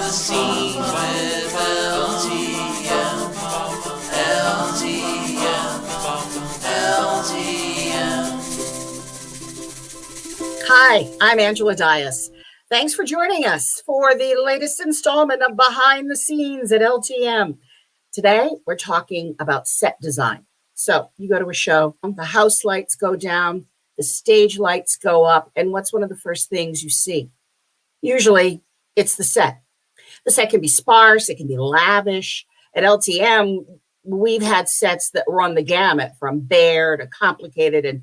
the scenes with LTM, LTM, LTM. Hi, I'm Angela Dias. Thanks for joining us for the latest installment of Behind the Scenes at LTM. Today, we're talking about set design. So you go to a show, the house lights go down, the stage lights go up, and what's one of the first things you see? Usually, it's the set. The set can be sparse, it can be lavish. At LTM, we've had sets that run the gamut from bare to complicated and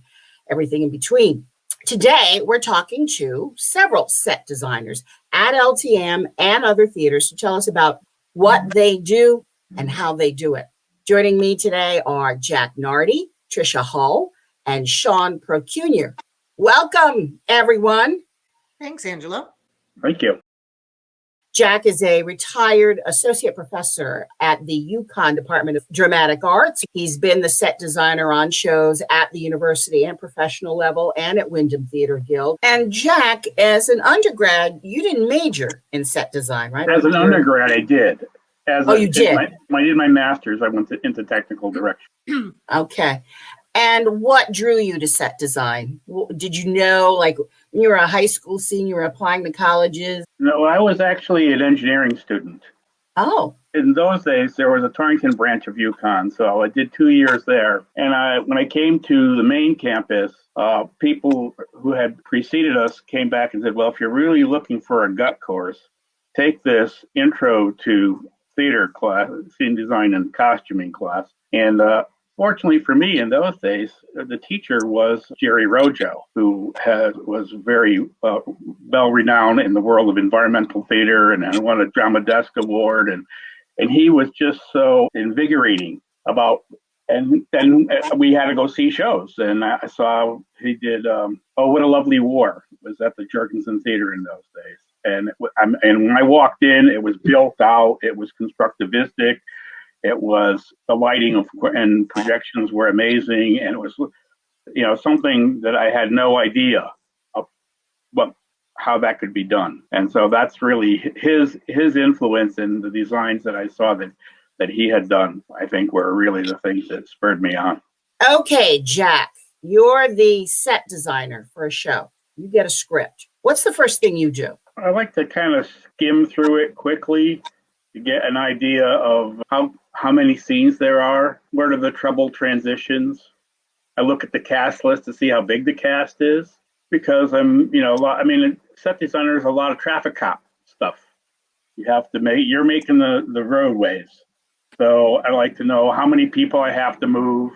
everything in between. Today, we're talking to several set designers at LTM and other theaters to tell us about what they do and how they do it. Joining me today are Jack Nardi, Tricia Hul, and Shawn Procuniar. Welcome, everyone. Thanks, Angela. Thank you. Jack is a retired associate professor at the UConn Department of Dramatic Arts. He's been the set designer on shows at the university and professional level and at Wyndham Theater Guild. And Jack, as an undergrad, you didn't major in set design, right? As an undergrad, I did. You did? When I did my master's, I went into technical direction. Okay. And what drew you to set design? Did you know, like, when you were a high school senior applying to colleges? No, I was actually an engineering student. Oh. In those days, there was a Torrington branch of UConn, so I did 2 years there. And when I came to the main campus, people who had preceded us came back and said, well, if you're really looking for a gut course, take this intro to theater class, scene design and costuming class. And fortunately for me, in those days, the teacher was Jerry Rojo, who was very well-renowned in the world of environmental theater and won a Drama Desk Award. And he was just so invigorating about, and then we had to go see shows. And I saw he did, Oh, What a Lovely War, was at the Jurgensen Theater in those days. And when I walked in, it was built out, it was constructivistic. It was the lighting and projections were amazing, and it was, something that I had no idea of how that could be done. And so that's really his influence in the designs that I saw that he had done. I think were really the things that spurred me on. Okay, Jack, you're the set designer for a show. You get a script. What's the first thing you do? I like to kind of skim through it quickly to get an idea of how many scenes there are, what are the trouble transitions. I look at the cast list to see how big the cast is, because set designers, a lot of traffic cop stuff. You're making the roadways. So I like to know how many people I have to move.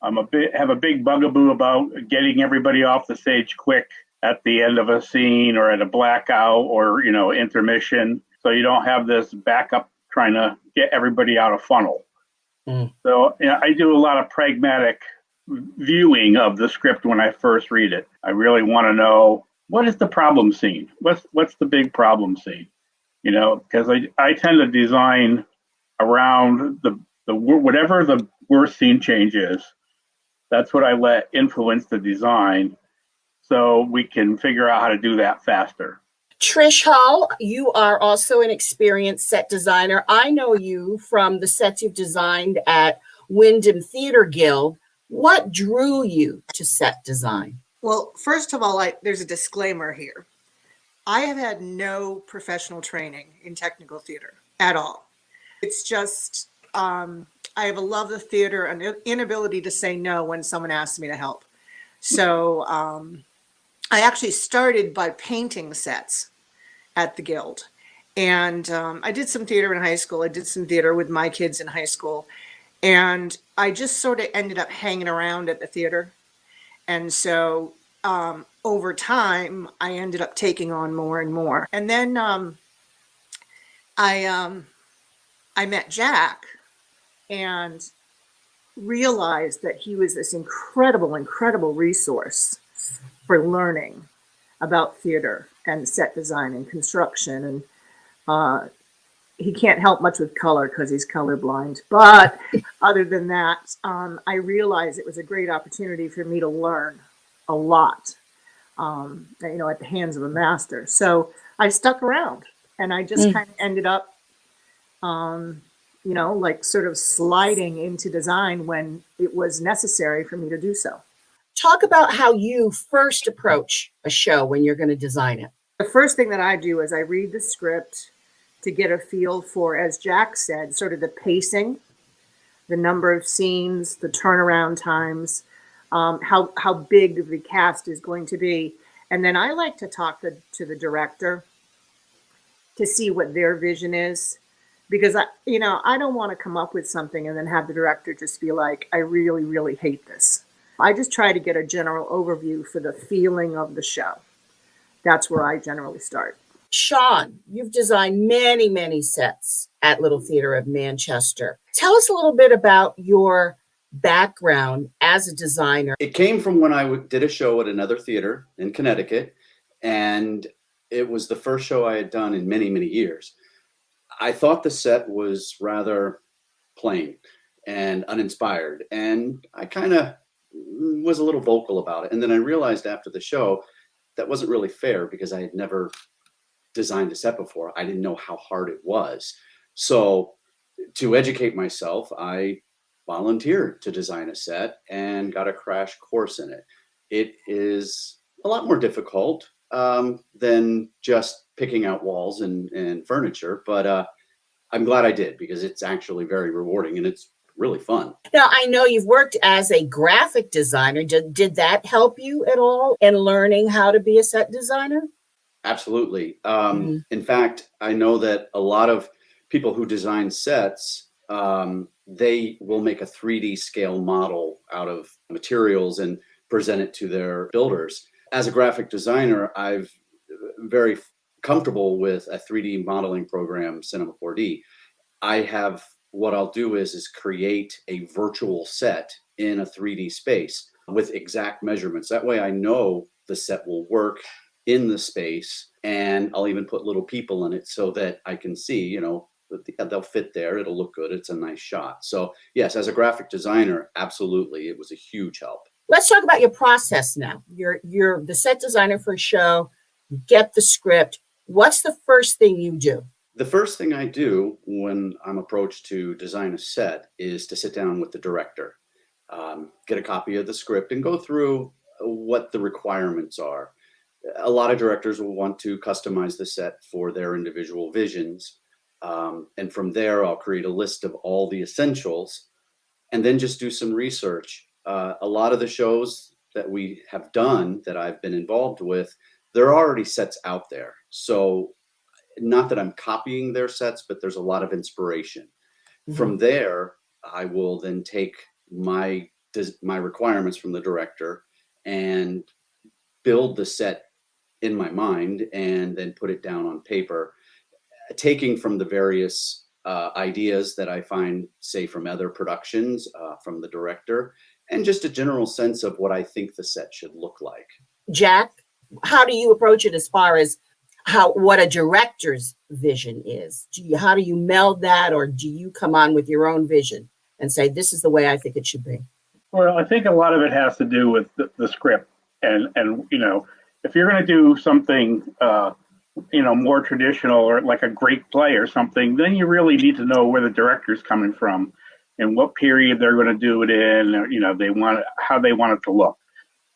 Have a big bugaboo about getting everybody off the stage quick at the end of a scene or at a blackout or, intermission. So you don't have this backup trying to get everybody out of funnel. So I do a lot of pragmatic viewing of the script when I first read it. I really want to know, what is the problem scene? What's the big problem scene? Because I tend to design around the whatever the worst scene change is. That's what I let influence the design, so we can figure out how to do that faster. Trish Hul, you are also an experienced set designer. I know you from the sets you've designed at Wyndham Theater Guild. What drew you to set design? Well, first of all, there's a disclaimer here. I have had no professional training in technical theater at all. It's just, I have a love of theater and an inability to say no when someone asks me to help. So I actually started by painting sets at the Guild. And I did some theater in high school. I did some theater with my kids in high school. And I just sort of ended up hanging around at the theater. And so over time, I ended up taking on more and more. And then I met Jack and realized that he was this incredible resource for learning about theater and set design and construction. And he can't help much with color because he's colorblind. But other than that, I realized it was a great opportunity for me to learn a lot, at the hands of a master. So I stuck around. And I just kind of ended up, like sort of sliding into design when it was necessary for me to do so. Talk about how you first approach a show when you're going to design it. The first thing that I do is I read the script to get a feel for, as Jack said, sort of the pacing, the number of scenes, the turnaround times, how big the cast is going to be. And then I like to talk to the director to see what their vision is, because I don't want to come up with something and then have the director just be like, I really, really hate this. I just try to get a general overview for the feeling of the show. That's where I generally start. Shawn, you've designed many, many sets at Little Theatre of Manchester. Tell us a little bit about your background as a designer. It came from when I did a show at another theater in Connecticut, and it was the first show I had done in many, many years. I thought the set was rather plain and uninspired, and I kind of was a little vocal about it. And then I realized after the show that wasn't really fair, because I had never designed a set before. I didn't know how hard it was. So to educate myself, I volunteered to design a set and got a crash course in it. It is a lot more difficult than just picking out walls and furniture, but I'm glad I did, because it's actually very rewarding and it's really fun. Now, I know you've worked as a graphic designer. Did that help you at all in learning how to be a set designer? Absolutely. In fact, I know that a lot of people who design sets, they will make a 3D scale model out of materials and present it to their builders. As a graphic designer, I'm very comfortable with a 3D modeling program, Cinema 4D. What I'll do is create a virtual set in a 3D space with exact measurements. That way I know the set will work in the space, and I'll even put little people in it so that I can see, they'll fit there. It'll look good. It's a nice shot. So yes, as a graphic designer, absolutely, it was a huge help. Let's talk about your process now. You're the set designer for a show. You get the script. What's the first thing you do? The first thing I do when I'm approached to design a set is to sit down with the director, get a copy of the script, and go through what the requirements are. A lot of directors will want to customize the set for their individual visions. And from there, I'll create a list of all the essentials and then just do some research. A lot of the shows that we have done that I've been involved with, there are already sets out there. So not that I'm copying their sets, but there's a lot of inspiration. Mm-hmm. From there, I will then take my requirements from the director and build the set in my mind and then put it down on paper, taking from the various ideas that I find, say, from other productions, from the director, and just a general sense of what I think the set should look like. Jack, how do you approach it as far as what a director's vision is? How do you meld that, or do you come on with your own vision and say, this is the way I think it should be? Well, I think a lot of it has to do with the script. And if you're going to do something, more traditional or like a great play or something, then you really need to know where the director's coming from and what period they're going to do it in, or, how they want it to look.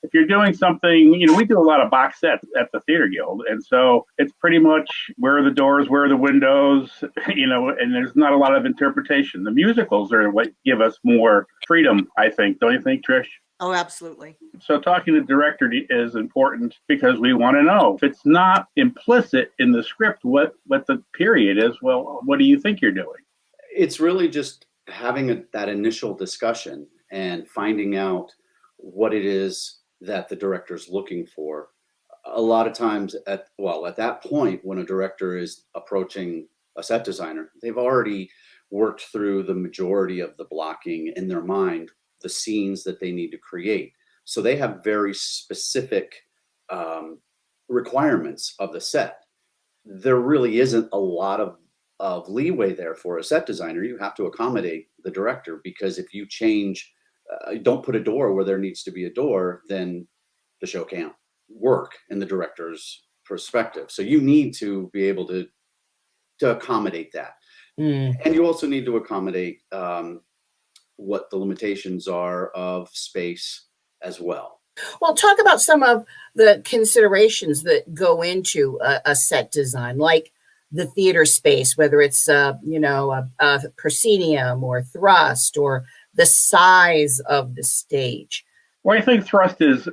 If you're doing something, we do a lot of box sets at the Theater Guild. And so it's pretty much where are the doors, where are the windows, and there's not a lot of interpretation. The musicals are what give us more freedom, I think. Don't you think, Trish? Oh, absolutely. So talking to the director is important because we want to know if it's not implicit in the script what the period is. Well, what do you think you're doing? It's really just having that initial discussion and finding out what it is that the director's looking for. A lot of times at that point, when a director is approaching a set designer, they've already worked through the majority of the blocking in their mind, the scenes that they need to create. So they have very specific requirements of the set. There really isn't a lot of leeway there for a set designer. You have to accommodate the director, because if you change, don't put a door where there needs to be a door, then the show can't work in the director's perspective. So you need to be able to to accommodate that. And you also need to accommodate what the limitations are of space as well. Well, talk about some of the considerations that go into a set design, like the theater space, whether it's a proscenium or thrust, or the size of the stage. Well, I think thrust is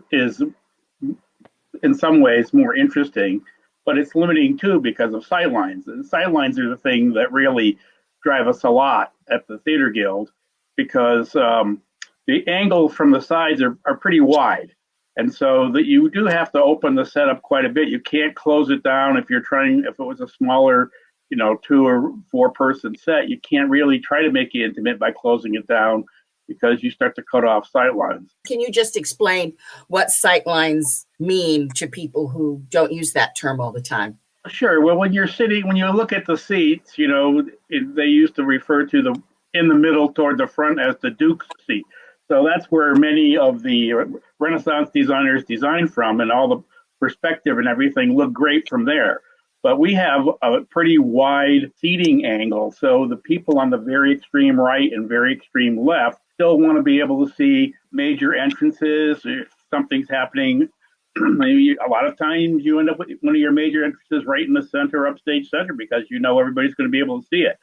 in some ways more interesting, but it's limiting too because of sightlines. And sightlines are the thing that really drive us a lot at the Theater Guild, because the angle from the sides are pretty wide. And so that you do have to open the setup quite a bit. You can't close it down if it was a smaller, 2 or 4 person set, you can't really try to make it intimate by closing it down, because you start to cut off sightlines. Can you just explain what sightlines mean to people who don't use that term all the time? Sure. Well, when you look at the seats, they used to refer to in the middle toward the front as the Duke's seat. So that's where many of the Renaissance designers designed from, and all the perspective and everything look great from there. But we have a pretty wide seating angle. So the people on the very extreme right and very extreme left still want to be able to see major entrances. If something's happening, maybe a lot of times you end up with one of your major entrances right in the center, upstage center, because everybody's going to be able to see it.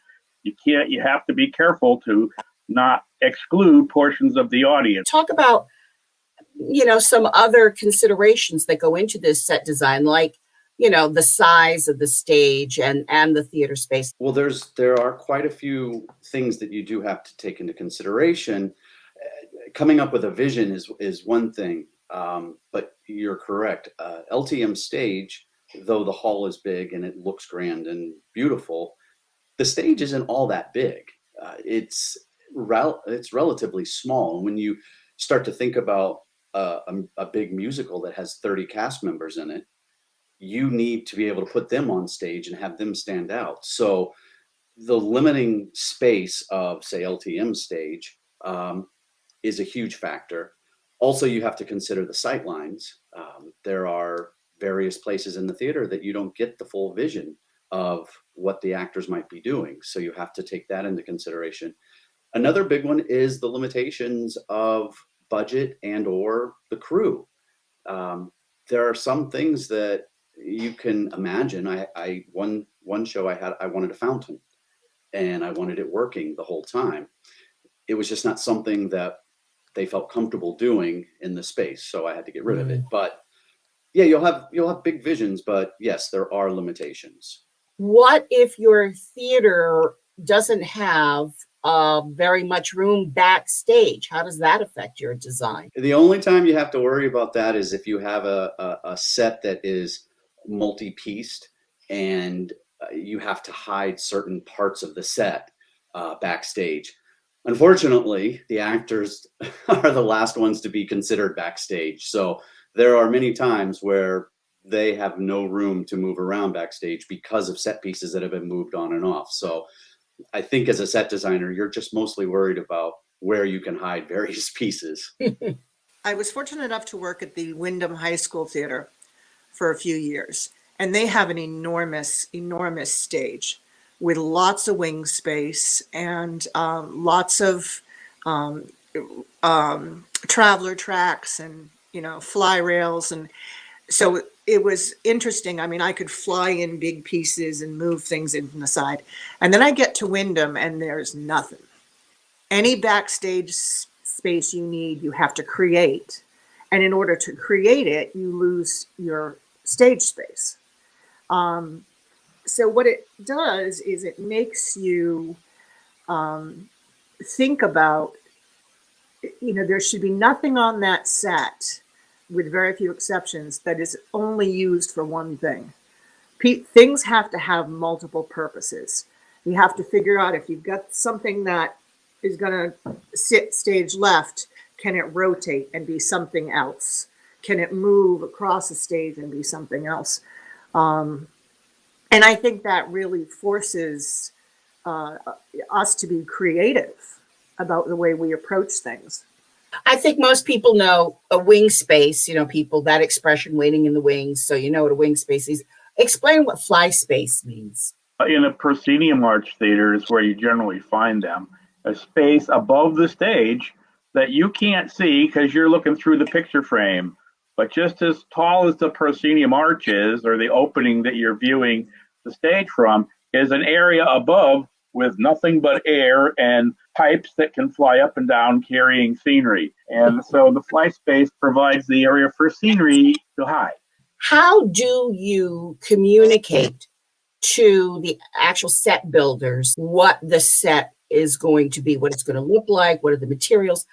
You have to be careful to not exclude portions of the audience. Talk about, some other considerations that go into this set design, like, the size of the stage and the theater space. Well, there are quite a few things that you do have to take into consideration. Coming up with a vision is one thing, but you're correct. LTM stage, though the hall is big and it looks grand and beautiful, the stage isn't all that big. It's relatively small. And when you start to think about a big musical that has 30 cast members in it, you need to be able to put them on stage and have them stand out. So the limiting space of, say, LTM stage is a huge factor. Also, you have to consider the sight lines. There are various places in the theater that you don't get the full vision of what the actors might be doing. So you have to take that into consideration. Another big one is the limitations of budget and or the crew. There are some things that you can imagine. One show I wanted a fountain, and I wanted it working the whole time. It was just not something that they felt comfortable doing in the space, so I had to get rid of it. But yeah, you'll have big visions, but yes, there are limitations. What if your theater doesn't have very much room backstage? How does that affect your design? The only time you have to worry about that is if you have a set that is multi-pieced and you have to hide certain parts of the set backstage. Unfortunately, the actors are the last ones to be considered backstage. So there are many times where they have no room to move around backstage because of set pieces that have been moved on and off. So I think as a set designer, you're just mostly worried about where you can hide various pieces. I was fortunate enough to work at the Wyndham High School Theater for a few years, and they have an enormous stage with lots of wing space and lots of traveler tracks and fly rails, and so it was interesting. I mean, I could fly in big pieces and move things in from the side, and then I get to Wyndham and there's nothing. Any backstage space you need, you have to create, and in order to create it, you lose your stage space. So what it does is it makes you think about, there should be nothing on that set, with very few exceptions, that is only used for one thing. Things have to have multiple purposes. You have to figure out, if you've got something that is going to sit stage left, can it rotate and be something else? Can it move across the stage and be something else? And I think that really forces us to be creative about the way we approach things. I think most people know a wing space, that expression, waiting in the wings. So you know what a wing space is. Explain what fly space means. in a proscenium arch theater is where you generally find them, a space above the stage that you can't see because you're looking through the picture frame. But just as tall as the proscenium arch is, or the opening that you're viewing the stage from, is an area above with nothing but air and pipes that can fly up and down carrying scenery. And so the fly space provides the area for scenery to hide. How do you communicate to the actual set builders what the set is going to be, what it's going to look like, what are the materials?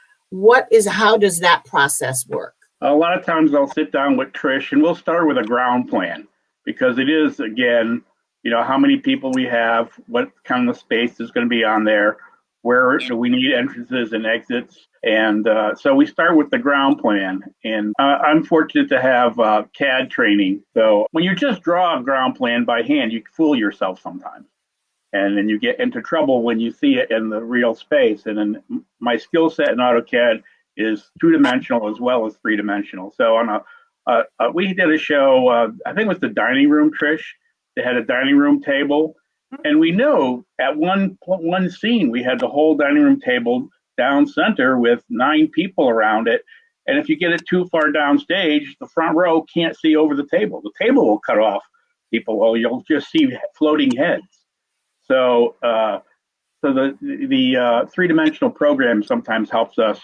How does that process work? A lot of times I'll sit down with Trish and we'll start with a ground plan, because it is, again, how many people we have, what kind of space is going to be on there, where do we need entrances and exits. And so we start with the ground plan. And I'm fortunate to have CAD training. So when you just draw a ground plan by hand, you fool yourself sometimes. And then you get into trouble when you see it in the real space. And then my skill set in AutoCAD is 2-dimensional as well as 3-dimensional. So on we did a show, I think it was the dining room, Trish. They had a dining room table. And we knew at one scene, we had the whole dining room table down center with 9 people around it. And if you get it too far downstage, the front row can't see over the table. The table will cut off people, or you'll just see floating heads. So the 3-dimensional program sometimes helps us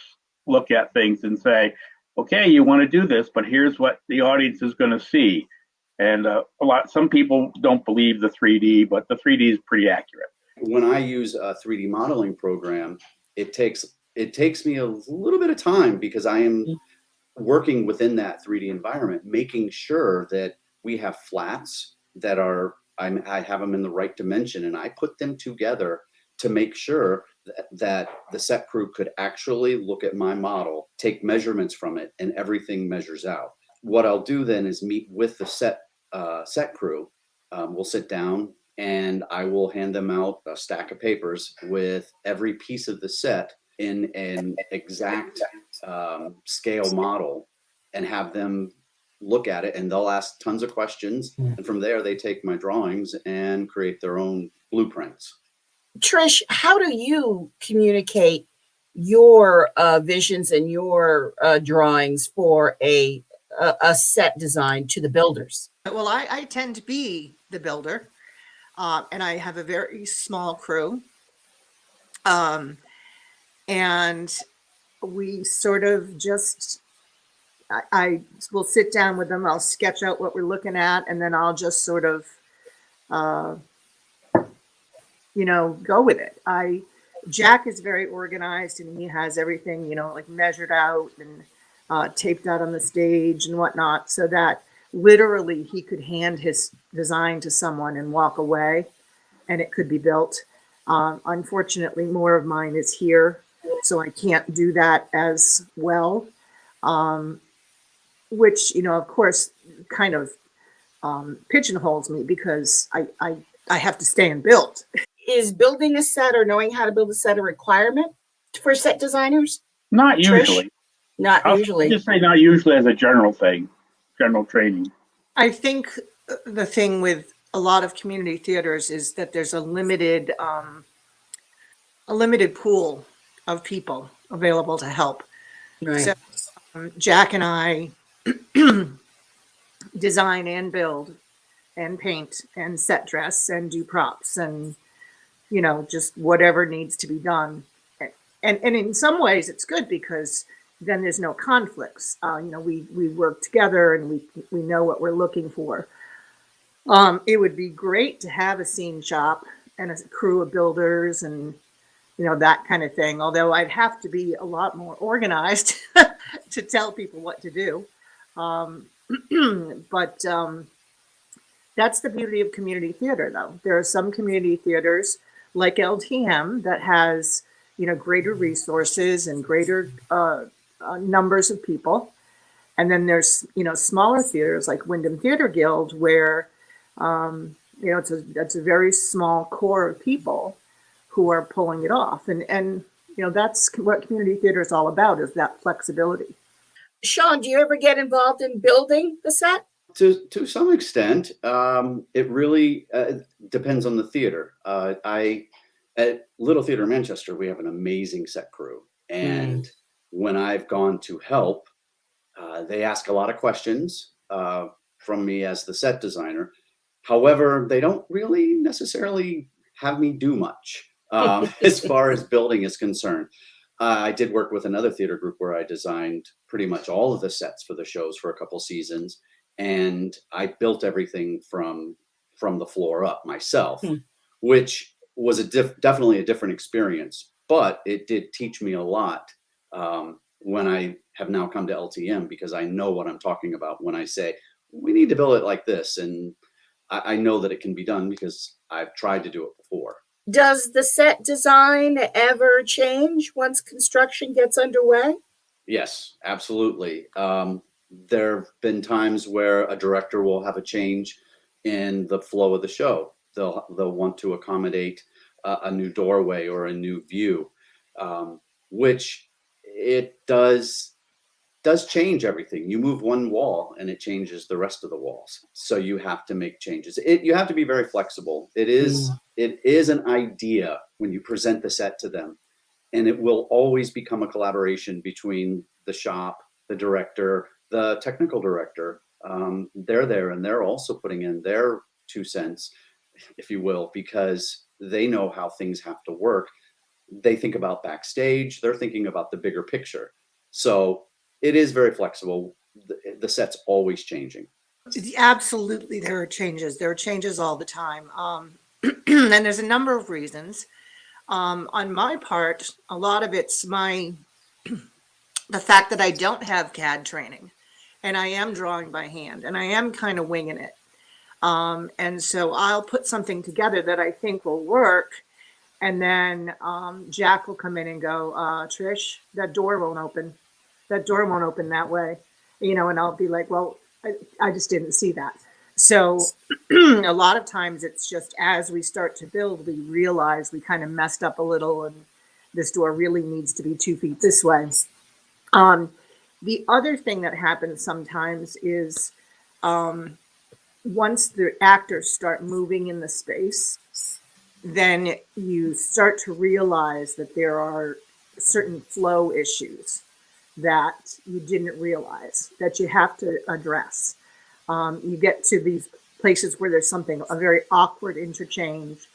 look at things and say, okay, you want to do this, but here's what the audience is going to see. And some people don't believe the 3D, but the 3D is pretty accurate. When I use a 3D modeling program, it takes me a little bit of time, because I am working within that 3D environment, making sure that we have flats that I have them in the right dimension, and I put them together to make sure that the set crew could actually look at my model, take measurements from it, and everything measures out. What I'll do then is meet with the set crew. We'll sit down and I will hand them out a stack of papers with every piece of the set in an exact scale model, and have them look at it, and they'll ask tons of questions. And from there, they take my drawings and create their own blueprints. Trish, how do you communicate your visions and your drawings for a set design to the builders? Well, I tend to be the builder, and I have a very small crew. And we sort of just, I will sit down with them, I'll sketch out what we're looking at, and then I'll just sort of, go with it. Jack is very organized, and he has everything, like measured out and taped out on the stage and whatnot, so that literally he could hand his design to someone and walk away and it could be built. Unfortunately, more of mine is here, so I can't do that as well, which, of course, kind of pigeonholes me, because I have to stay and build. Is building a set or knowing how to build a set a requirement for set designers? Not Trish? usually. Not usually. I'll just say not usually as a general thing, general training. I think the thing with a lot of community theaters is that there's a limited pool of people available to help. Right. So Jack and I design and build and paint and set dress and do props and, just whatever needs to be done. And in some ways it's good, because then there's no conflicts. We work together and we know what we're looking for. It would be great to have a scene shop and a crew of builders and, that kind of thing. Although I'd have to be a lot more organized to tell people what to do. But that's the beauty of community theater, though. There are some community theaters like LTM that has, greater resources and greater numbers of people. And then there's, smaller theaters like Wyndham Theater Guild, where, it's a very small core of people who are pulling it off. And that's what community theater is all about, is that flexibility. Shawn, do you ever get involved in building the set? To some extent, it really depends on the theater. At Little Theater Manchester, we have an amazing set crew, and when I've gone to help, they ask a lot of questions from me as the set designer. However, they don't really necessarily have me do much as far as building is concerned. I did work with another theater group where I designed pretty much all of the sets for the shows for a couple seasons, and I built everything from the floor up myself, which was definitely a different experience, but it did teach me a lot when I have now come to LTM, because I know what I'm talking about when I say we need to build it like this, and I know that it can be done because I've tried to do it before. Does the set design ever change once construction gets underway? Yes, absolutely. There have been times where a director will have a change in the flow of the show. They'll want to accommodate a new doorway or a new view, which it does change everything. You move one wall and it changes the rest of the walls. So you have to make changes. You have to be very flexible. It is an idea when you present the set to them, and it will always become a collaboration between the shop, the director, the technical director. They're there and they're also putting in their 2 cents, if you will, because they know how things have to work. They think about backstage, they're thinking about the bigger picture. So it is very flexible. The set's always changing. Absolutely, there are changes. There are changes all the time. And there's a number of reasons. On my part, a lot of it's the fact that I don't have CAD training, and I am drawing by hand, and I am kind of winging it. And so I'll put something together that I think will work, and then Jack will come in and go, Trish, that door won't open. That door won't open that way, and I'll be like, well, I just didn't see that. So a lot of times it's just as we start to build, we realize we kind of messed up a little, and this door really needs to be 2 feet this way. The other thing that happens sometimes is once the actors start moving in the space, then you start to realize that there are certain flow issues that you didn't realize that you have to address. You get to these places where there's a very awkward interchange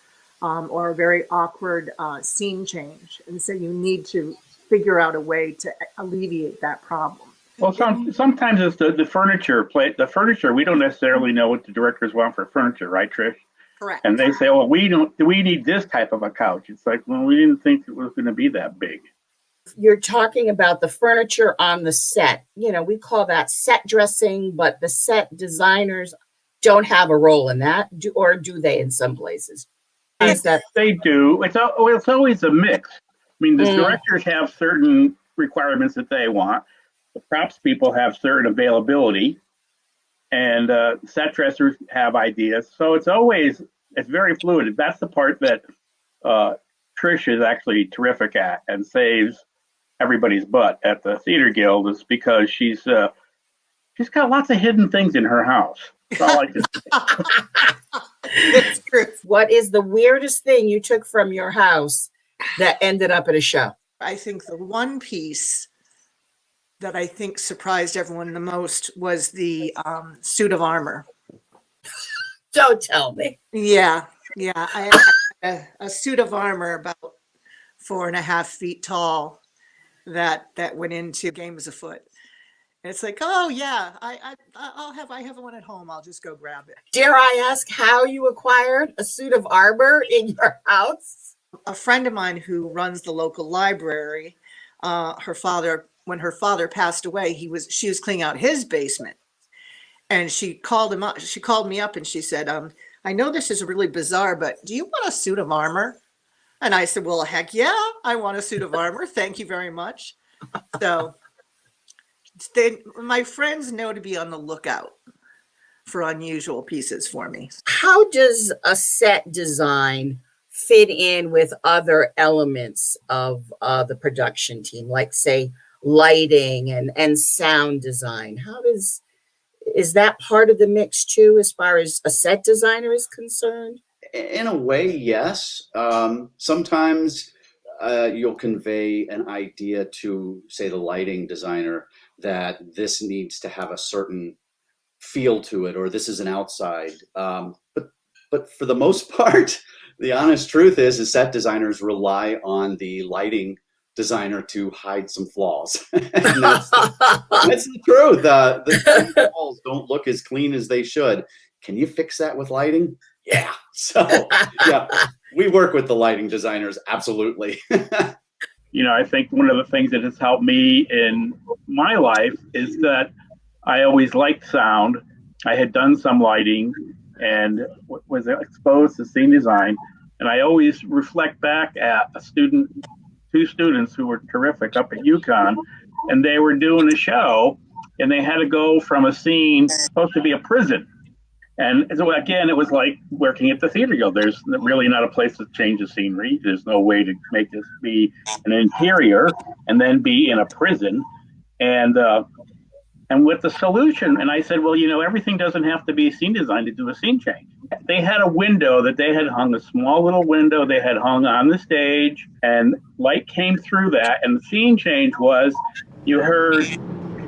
or a very awkward scene change. And so you need to figure out a way to alleviate that problem. Well, sometimes it's the furniture. The furniture, we don't necessarily know what the directors want for furniture, right, Trish? Correct. And they say, "Oh, we need this type of a couch." It's like, well, we didn't think it was going to be that big. You're talking about the furniture on the set. We call that set dressing, but the set designers don't have a role in that, or do they in some places? They do. It's always a mix. I mean, the directors have certain requirements that they want. The props people have certain availability, and set dressers have ideas. So it's very fluid. That's the part that Trish is actually terrific at and saves everybody's butt at the Theater Guild, is because she's got lots of hidden things in her house. That's all I can say. What is the weirdest thing you took from your house that ended up at a show? I think the one piece that I think surprised everyone the most was the suit of armor. Don't tell me. Yeah. I had a suit of armor about 4.5 feet tall that went into Games Afoot. And it's like, oh yeah, I have one at home. I'll just go grab it. Dare I ask how you acquired a suit of armor in your house? A friend of mine who runs the local library, when her father passed away, she was cleaning out his basement, and she called him up. She called me up and she said, I know this is really bizarre, but do you want a suit of armor? And I said, well, heck yeah, I want a suit of armor. Thank you very much. So my friends know to be on the lookout for unusual pieces for me. How does a set design fit in with other elements of the production team, like say lighting and sound design? is that part of the mix too, as far as a set designer is concerned? In a way, yes. Sometimes you'll convey an idea to, say, the lighting designer that this needs to have a certain feel to it, or this is an outside. But for the most part, the honest truth is set designers rely on the lighting designer to hide some flaws. And that's the truth. The walls don't look as clean as they should. Can you fix that with lighting? Yeah. So yeah, we work with the lighting designers. Absolutely. I think one of the things that has helped me in my life is that I always liked sound. I had done some lighting and was exposed to scene design. And I always reflect back at two students who were terrific up at UConn, and they were doing a show and they had to go from a scene supposed to be a prison. And so again, it was like working at the Theater Guild. There's really not a place to change the scenery. There's no way to make this be an interior and then be in a prison. And with the solution, and I said, well, everything doesn't have to be scene design to do a scene change. They had a window that they had hung, a small little window they had hung on the stage, and light came through that. And the scene change was, you heard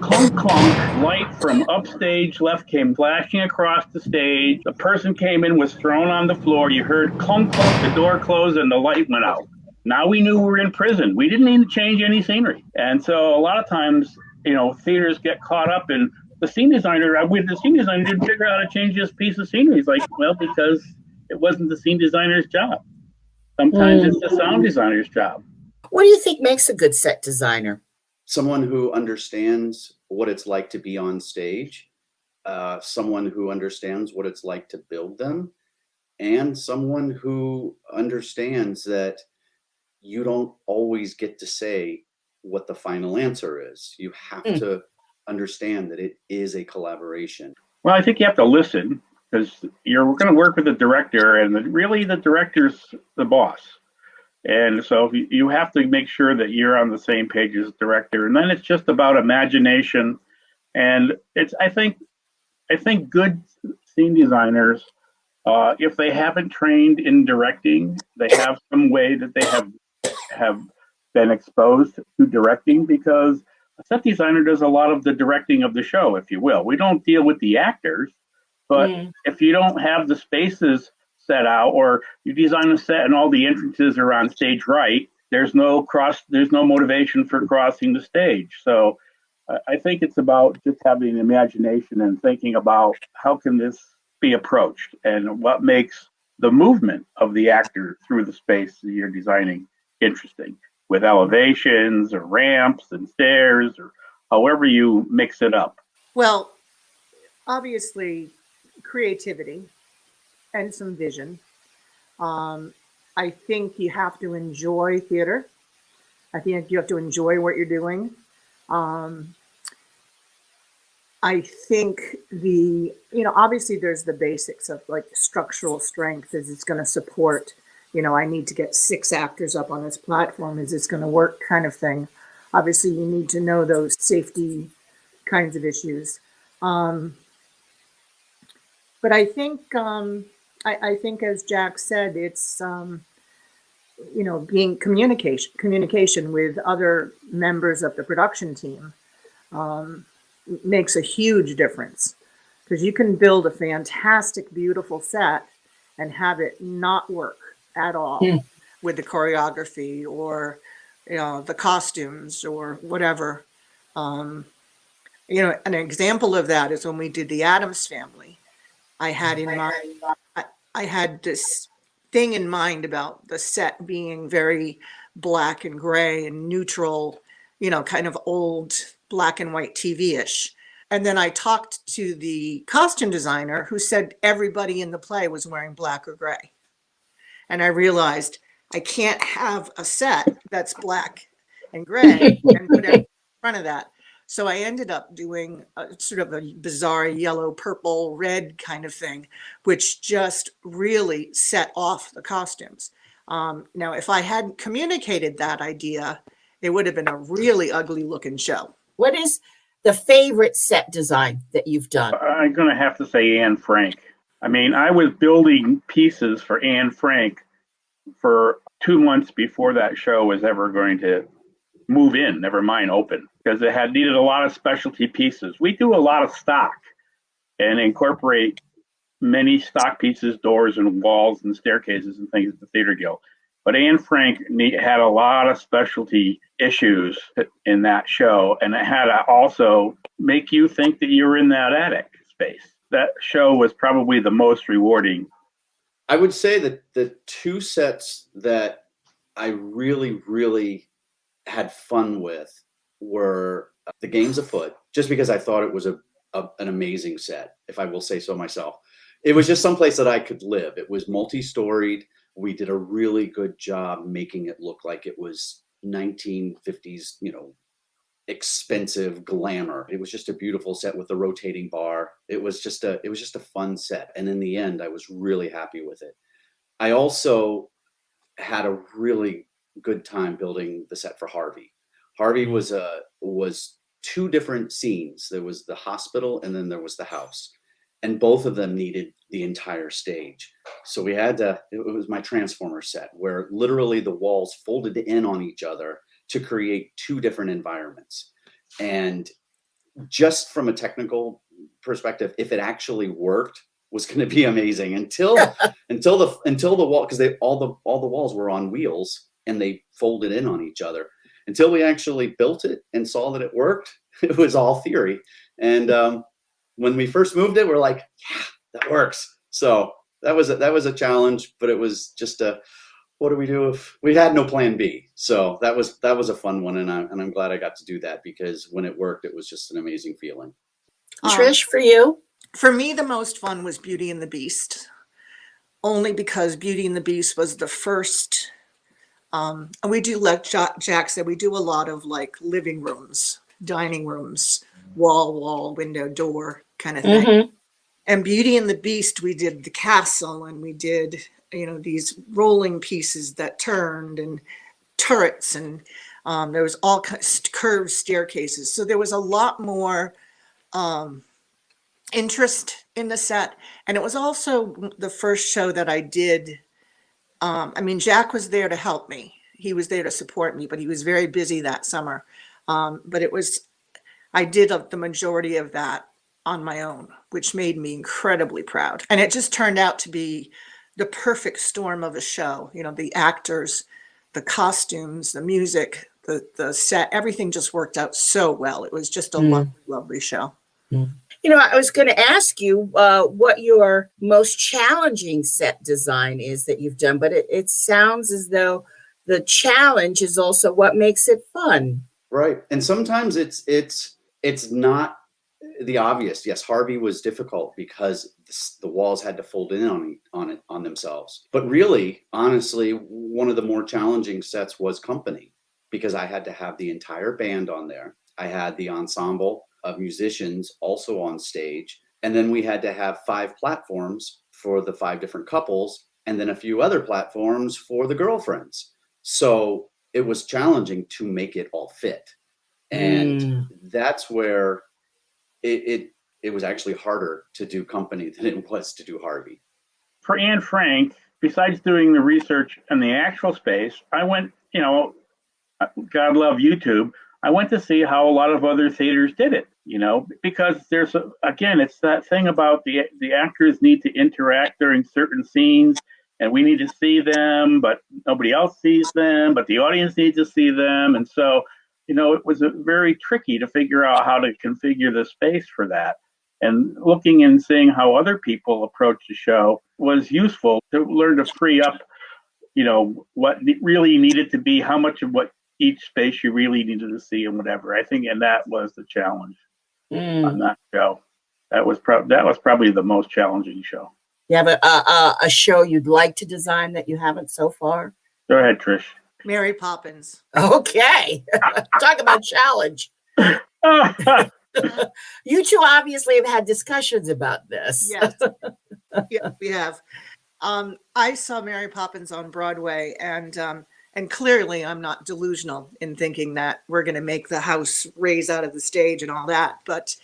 clunk, clunk, light from upstage left came flashing across the stage. The person came in, was thrown on the floor. You heard clunk, clunk, the door closed, and the light went out. Now we knew we were in prison. We didn't need to change any scenery. And so a lot of times, theaters get caught up in the scene designer. The scene designer didn't figure out how to change this piece of scenery. He's like, well, because it wasn't the scene designer's job. Sometimes it's the sound designer's job. What do you think makes a good set designer? Someone who understands what it's like to be on stage, someone who understands what it's like to build them, and someone who understands that you don't always get to say what the final answer is. You have to understand that it is a collaboration. Well, I think you have to listen, because you're going to work with the director, and really the director's the boss. And so you have to make sure that you're on the same page as the director. And then it's just about imagination. And I think good scene designers, if they haven't trained in directing, they have some way that they have been exposed to directing, because a set designer does a lot of the directing of the show, if you will. We don't deal with the actors, but if you don't have the spaces set out, or you design a set and all the entrances are on stage right, there's no motivation for crossing the stage. So I think it's about just having imagination and thinking about how can this be approached and what makes the movement of the actor through the space that you're designing interesting, with elevations or ramps and stairs, or however you mix it up. Well, obviously, creativity and some vision. I think you have to enjoy theater. I think you have to enjoy what you're doing. I think obviously there's the basics of like structural strength. Is it's going to support, I need to get 6 actors up on this platform. Is this going to work kind of thing? Obviously you need to know those safety kinds of issues. But I think, I think as Jack said, it's, being communication with other members of the production team makes a huge difference, because you can build a fantastic, beautiful set and have it not work at all with the choreography or, the costumes or whatever. An example of that is when we did the Addams Family. I had this thing in mind about the set being very black and gray and neutral, kind of old black and white TV-ish. And then I talked to the costume designer, who said everybody in the play was wearing black or gray. And I realized I can't have a set that's black and gray and put it in front of that. So I ended up doing sort of a bizarre yellow, purple, red kind of thing, which just really set off the costumes. Now, if I hadn't communicated that idea, it would have been a really ugly looking show. What is the favorite set design that you've done? I'm going to have to say Anne Frank. I mean, I was building pieces for Anne Frank for 2 months before that show was ever going to move in, never mind open, because it had needed a lot of specialty pieces. We do a lot of stock and incorporate many stock pieces, doors and walls and staircases and things at the Theater Guild. But Anne Frank had a lot of specialty issues in that show, and it had to also make you think that you were in that attic space. That show was probably the most rewarding. I would say that the two sets that I really, really had fun with were the Games Afoot, just because I thought it was an amazing set, if I will say so myself. It was just someplace that I could live. It was multi-storied. We did a really good job making it look like it was 1950s, expensive glamour. It was just a beautiful set with a rotating bar. It was just a fun set. And in the end, I was really happy with it. I also had a really good time building the set for Harvey. Harvey was two different scenes. There was the hospital and then there was the house. And both of them needed the entire stage. So we had it was my Transformer set where literally the walls folded in on each other to create two different environments. And just from a technical perspective, if it actually worked, was going to be amazing until the wall, because all the walls were on wheels and they folded in on each other. Until we actually built it and saw that it worked, it was all theory. And when we first moved it, we're like, yeah, that works. So that was a challenge, but it was just what do we do if we had no plan B? So that was a fun one, and I'm glad I got to do that, because when it worked, it was just an amazing feeling. Trish, for you? For me, the most fun was Beauty and the Beast, only because Beauty and the Beast was the first. And we do, like Jack said, we do a lot of like living rooms, dining rooms, wall, window, door kind of thing. Mm-hmm. And Beauty and the Beast, we did the castle, and we did, these rolling pieces that turned, and turrets, and there was all kinds of curved staircases. So there was a lot more interest in the set. And it was also the first show that I did. Jack was there to help me. He was there to support me, but he was very busy that summer. But I did the majority of that on my own, which made me incredibly proud. And it just turned out to be the perfect storm of a show. The actors, the costumes, the music, the set, everything just worked out so well. It was just a lovely, lovely show. I was going to ask you what your most challenging set design is that you've done, but it sounds as though the challenge is also what makes it fun. Right. And sometimes it's not the obvious. Yes, Harvey was difficult because the walls had to fold in on themselves. But really, honestly, one of the more challenging sets was Company, because I had to have the entire band on there. I had the ensemble of musicians also on stage. And then we had to have 5 platforms for the 5 different couples, and then a few other platforms for the girlfriends. So it was challenging to make it all fit. And that's where it was actually harder to do Company than it was to do Harvey. For Anne Frank, besides doing the research in the actual space, I went, God love YouTube, I went to see how a lot of other theaters did it, because there's, it's that thing about the actors need to interact during certain scenes, and we need to see them, but nobody else sees them, but the audience needs to see them. And so, it was very tricky to figure out how to configure the space for that. And looking and seeing how other people approach the show was useful to learn to free up, what really needed to be, how much of what each space you really needed to see and whatever. I think, and that was the challenge on that show. That was probably the most challenging show. You have a show you'd like to design that you haven't so far? Go ahead, Trish. Mary Poppins. Okay. Talk about challenge. You two obviously have had discussions about this. Yes. Yeah, we have. I saw Mary Poppins on Broadway, and and clearly I'm not delusional in thinking that we're going to make the house raise out of the stage and all that. But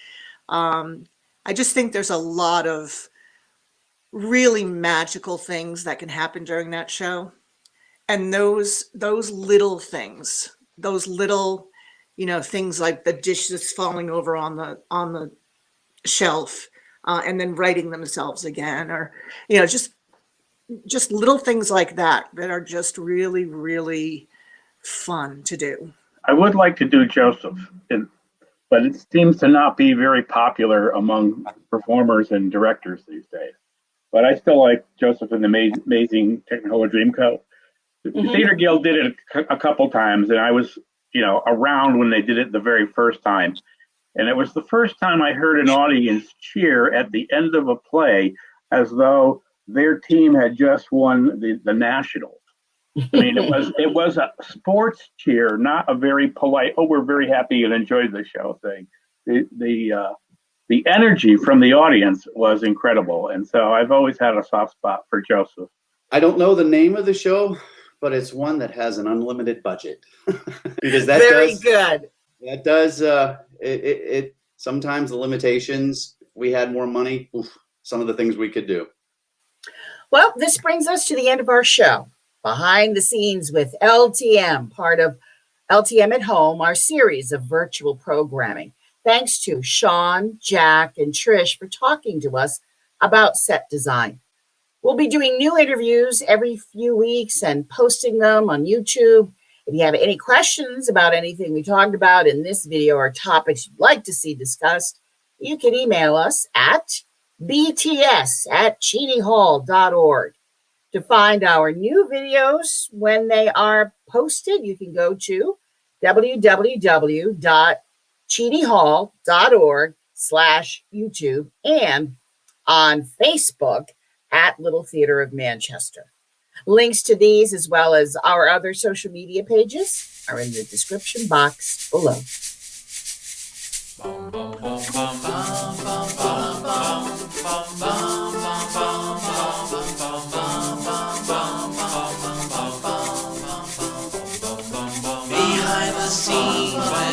I just think there's a lot of really magical things that can happen during that show. And those little things, those little, things like the dishes falling over on the shelf and then righting themselves again, or, just little things like that are just really, really fun to do. I would like to do Joseph, but it seems to not be very popular among performers and directors these days. But I still like Joseph and the Amazing Technicolor Dreamcoat. The Theater Guild did it a couple times, and I was, around when they did it the very first time. And it was the first time I heard an audience cheer at the end of a play as though their team had just won the Nationals. I mean, it was a sports cheer, not a very polite, oh, we're very happy and enjoyed the show thing. The energy from the audience was incredible. And so I've always had a soft spot for Joseph. I don't know the name of the show, but it's one that has an unlimited budget. Because that Very good. That does, it sometimes the limitations, if we had more money, some of the things we could do. Well, this brings us to the end of our show. Behind the Scenes with LTM, part of LTM at Home, our series of virtual programming. Thanks to Shawn, Jack, and Trish for talking to us about set design. We'll be doing new interviews every few weeks and posting them on YouTube. If you have any questions about anything we talked about in this video or topics you'd like to see discussed, you can email us at bts@cheneyhall.org. To find our new videos when they are posted, you can go to www.cheneyhall.org/YouTube and on Facebook at Little Theatre of Manchester. Links to these, as well as our other social media pages, are in the description box below. Behind the scenes.